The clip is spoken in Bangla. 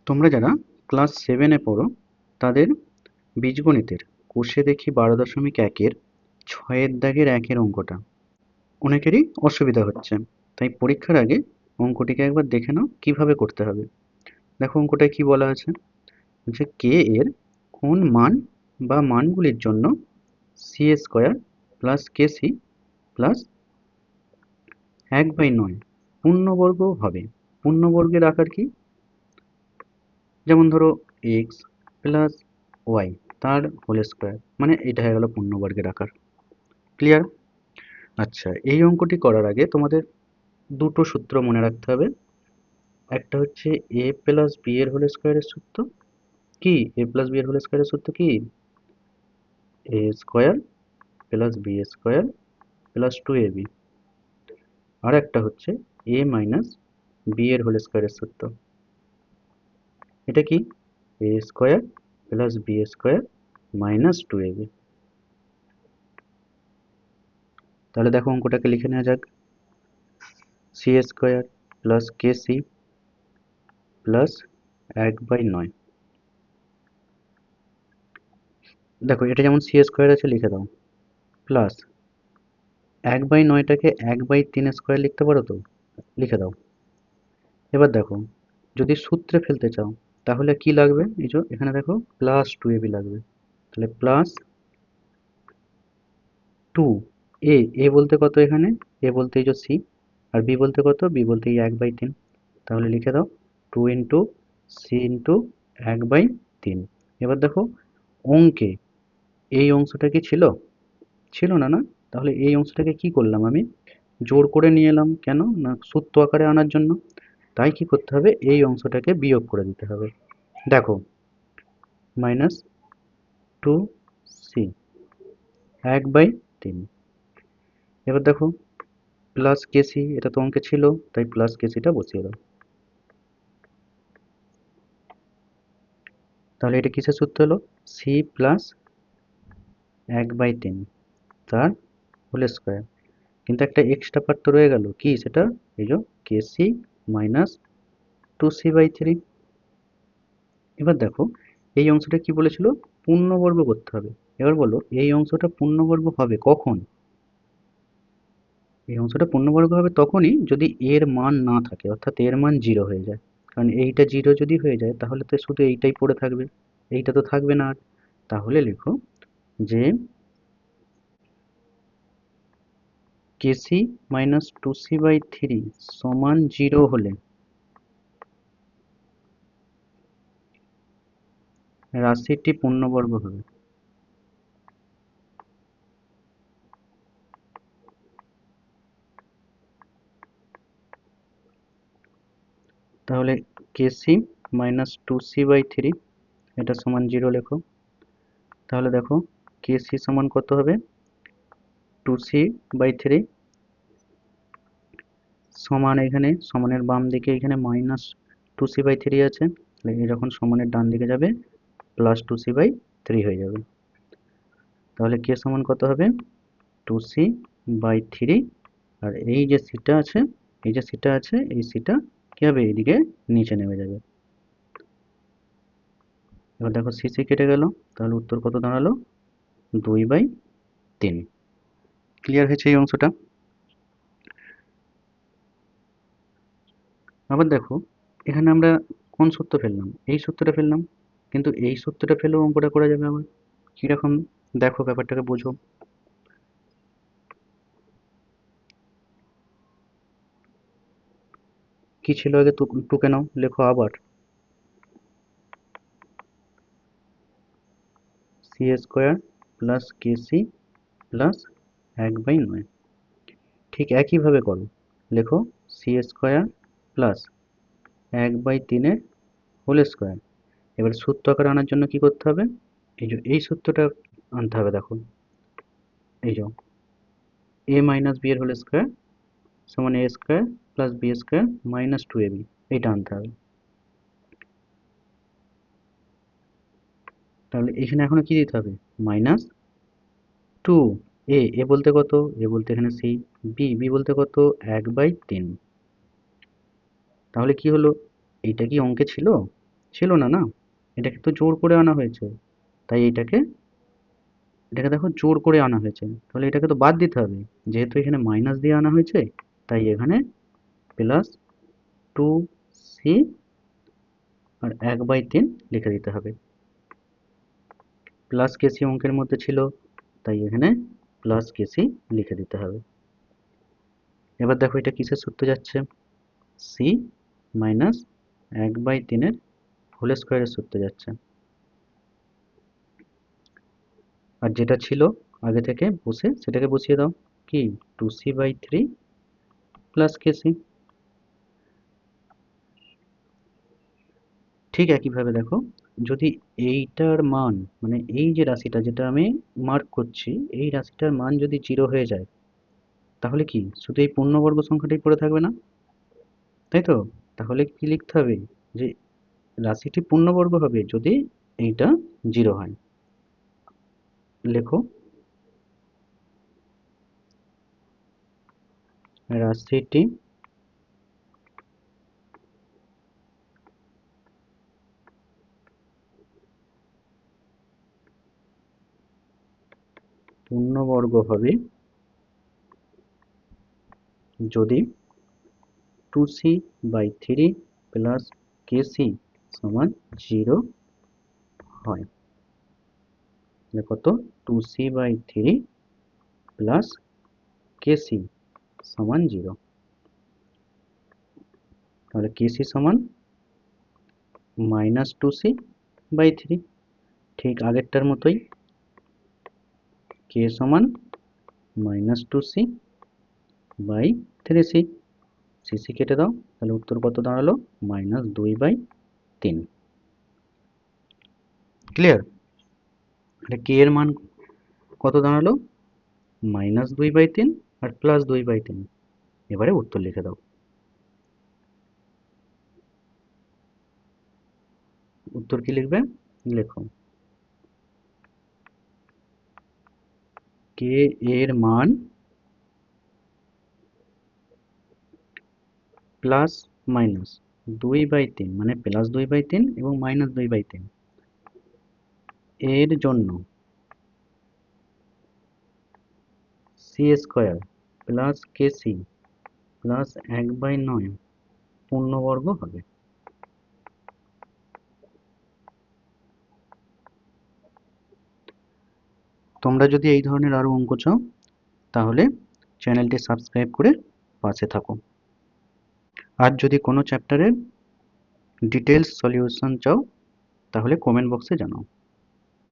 তোমরা যারা ক্লাস 7-এ পড়ো তাদের বীজগণিতের কোষে দেখি 12.1-এর 6-এর দাগের 1-এর অঙ্কটা অনেকেরই অসুবিধা হচ্ছে, তাই পরীক্ষার আগে অঙ্কটিকে একবার দেখে নাও কিভাবে করতে হবে। দেখো অঙ্কটায় কি বলা আছে, যে কে এর কোন মান বা মানগুলির জন্য C square plus K C plus 1/9 পূর্ণবর্গ হবে। পূর্ণবর্গের আকার কি? যেমন ধরো এক্স প্লাস ওয়াই তার হোল স্কোয়ার, মানে এটা হয়ে গেল পূর্ণবর্গের আকার। ক্লিয়ার? আচ্ছা, এই অঙ্কটি করার আগে তোমাদের দুটো সূত্র মনে রাখতে হবে। একটা হচ্ছে এ প্লাস বি এর হোল স্কোয়ারের সূত্র কি? এ প্লাস বি এর হোল স্কোয়ারের সূত্র কি? A square plus B square plus 2ab। আর একটা হচ্ছে এ মাইনাস বি এর হোল স্কোয়ারের সূত্র। এটা কি? A square plus B square minus 2ab। তাহলে দেখো অঙ্কটাকে লিখে নেওয়া যাক। C square plus K C plus 1/9। দেখো এটা যেমন সি স্কোয়ার আছে লিখে দাও, প্লাস 1/9টাকে 1/3 স্কোয়ার লিখতে পারো তো, লিখে দাও। এবার দেখো যদি সূত্রে ফেলতে চাও তাহলে কি লাগবে, এই যে এখানে দেখো প্লাস 2ab লাগবে। তাহলে প্লাস 2 এ বলতে কত এখানে? এ বলতে এই যে সি, আর বি বলতে কত? বি বলতে এই 1/3। তাহলে লিখে দাও 2 ইন্টু সি ইন্টু 1/3। এবার দেখো অঙ্কে এই অংশটা কি ছিল? ছিল না, না? তাহলে এই অংশটাকে কি করলাম আমি? জোর করে নিয়ে এলাম। কেন না? সূত্র আকারে আনার জন্য। তাই কি করতে হবে? এই অংশটাকে বিয়োগ করে দিতে হবে। দেখো মাইনাস 2c 1/3। এবার দেখো প্লাস কেসি, এটা তো অঙ্কে ছিল, তাই প্লাস কেসিটা বসিয়ে দাও। তাহলে এটা কিসের সূত্র হলো? সি প্লাস 1/3 তার হোল স্কোয়ার। কিন্তু একটা এক্সট্রা পার্ট তো রয়ে গেল, কি সেটা? এই যে কেসি মাইনাস 2c/3। এবার দেখো এই অংশটা কি বলেছিল? পূর্ণবর্গ করতে হবে। এবার বলো এই অংশটা পূর্ণবর্গ হবে কখন? এই অংশটা পূর্ণবর্গ হবে তখনই যদি এর মান না থাকে, অর্থাৎ এর মান 0 হয়ে যায়। কারণ এইটা 0 যদি হয়ে যায় তাহলে তো শুধু এইটাই পড়ে থাকবে, এইটা তো থাকবে না আর। তাহলে লেখো যে কেসি মাইনাস 2c/3 সমান 0 হলে রাশিটি পূর্ণবর্গ হবে। তাহলে কেসি মাইনাস 2c/3 এটা সমান 0 লেখো। তাহলে দেখো কেসি সমান কত হবে? 2c/3 সমান, এখানে সমানের বাম দিকে এখানে মাইনাস 2c/3 আছে, তাহলে এই যখন সমানের ডান দিকে যাবে প্লাস 2c/3 হয়ে যাবে। তাহলে কে সমান কত হবে? 2c/3। আর এই যে সিটা আছে, এই যে সিটা আছে, এই সিটা কি হবে? এইদিকে নিচে নেমে যাবে। এবার দেখো সিসি কেটে গেল, তাহলে উত্তর কত দাঁড়ালো? 2/3। ক্লিয়ার হয়েছে এই অংশটা? আবার দেখো এখানে আমরা কোন সূত্র ফেললাম? এই সূত্রটা ফেললাম, কিন্তু এই সূত্রটা ফেলেও অঙ্কটা করা যাবে আবার। কিরকম? দেখো ব্যাপারটাকে বোঝো। কি ছিল আগে টুকে নাও, লেখো আবার। C square plus k c plus 1/9। ঠিক একইভাবে করো, লেখো C square plus 1/3 whole square. এবার সূত্র আকারে আনার জন্য কি করতে হবে? এই যে এই সূত্রটা আনতে হবে। দেখো এই যে এ মাইনাস বি এর হোল স্কোয়ার সমান A square plus B square minus 2ab, এইটা আনতে হবে। তাহলে এখানে এখনো কি দিতে হবে? মাইনাস 2। এ বলতে কত? এ বলতে এখানে সি। বি বলতে কত? 1/3। তাহলে কি হলো? এইটা কি অঙ্কে ছিল? ছিল না, না? এটাকে তো জোর করে আনা হয়েছে। তাই এটাকে দেখো জোর করে আনা হয়েছে। তাহলে এটাকে তো বাদ দিতে হবে। যেহেতু এখানে মাইনাস দিয়ে আনা হয়েছে, তাই এখানে প্লাস 2c আর 1/3 লিখে দিতে হবে। প্লাস কেসি অঙ্কের মধ্যে ছিল, তাই এখানে প্লাস কেসি লিখে দিতে হবে। এবার দেখো এটা কিসের সূত্রে যাচ্ছে? সি মাইনাস 1/3 এর হোল স্কোয়ারের সূত্রে যাচ্ছে। আর যেটা ছিল আগে থেকে বসে সেটাকে বসিয়ে দাও। কি? 2c/3 প্লাস কেসি। ঠিক একইভাবে দেখো, যদি এইটার মান, মানে এই যে রাশিটা যেটা আমি মার্ক করছি, এই রাশিটার মান যদি 0 হয়ে যায়, তাহলে কি শুধু এই পূর্ণবর্গ সংখ্যাটাই পড়ে থাকবে না? তাই তো? তাহলে কি লিখতে হবে? যে রাশিটি পূর্ণবর্গ হবে যদি এইটা 0 হয়। লেখো, রাশিটি পূর্ণবর্গ হবে যদি 2c/3 প্লাস কেসি সমান 0 হয়। কত? 2c/3 প্লাস কেসি সমান 0। তাহলে কেসি সমান -2c/3। ঠিক আগেরটার মতোই, কে সমান -2c/3c। সিসি কেটে দাও, তাহলে উত্তর কত দাঁড়ালো? -2/3। ক্লিয়ার? তাহলে কে এর মান কত দাঁড়ালো? -2/3 আর +2/3। এবারে উত্তর লিখে দাও। উত্তর কি লিখবে? লেখো, কে এর মান প্লাস মাইনাস 2/3, মানে +2/3 এবং -2/3 এর জন্য C square plus k c plus 1/9 পূর্ণবর্গ হবে। তোমরা যদি এই ধরনের আরো অঙ্ক চাও, তাহলে চ্যানেলটি সাবস্ক্রাইব করে পাশে থাকো। আর যদি কোনো চ্যাপ্টারের ডিটেলস সলিউশন চাও, তাহলে কমেন্ট বক্সে জানাও।